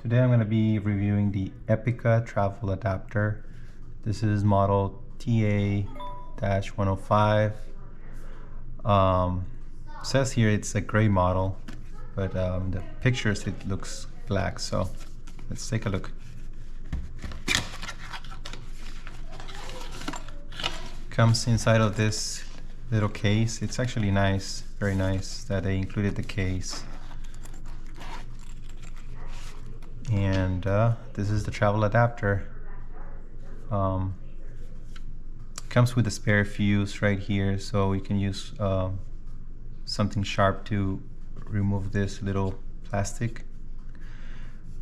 Today I'm going to be reviewing the EPICKA travel adapter. This is model TA-105. Says here it's a gray model, but the pictures it looks black, so let's take a look. Comes inside of this little case. It's actually nice, very nice that they included the case. And this is the travel adapter. Comes with a spare fuse right here, so you can use something sharp to remove this little plastic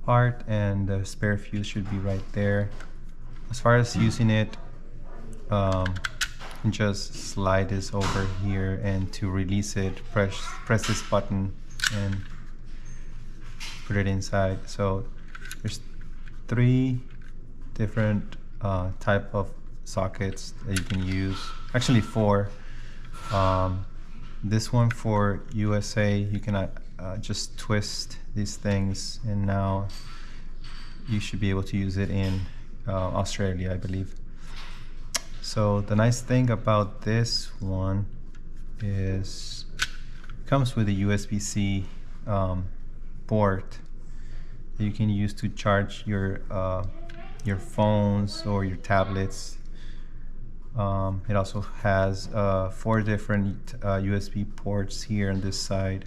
part, and the spare fuse should be right there. As far as using it, you can just slide this over here, and to release it, press this button and put it inside. So there's 3 different type of sockets that you can use. Actually 4. This one for USA, you can just twist these things, and now you should be able to use it in Australia, I believe. So the nice thing about this one is it comes with a USB-C port that you can use to charge your phones or your tablets. It also has 4 different USB ports here on this side.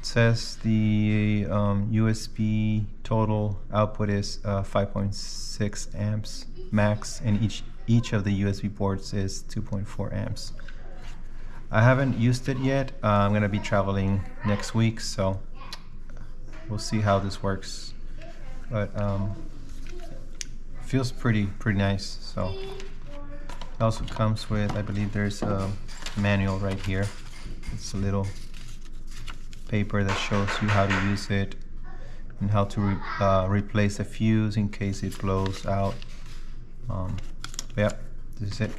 Says the USB total output is 5.6 amps max, and each of the USB ports is 2.4 amps. I haven't used it yet. I'm gonna be traveling next week, so we'll see how this works. But feels pretty nice. So it also comes with, I believe there's a manual right here. It's a little paper that shows you how to use it and how to replace a fuse in case it blows out. Yeah, this is it.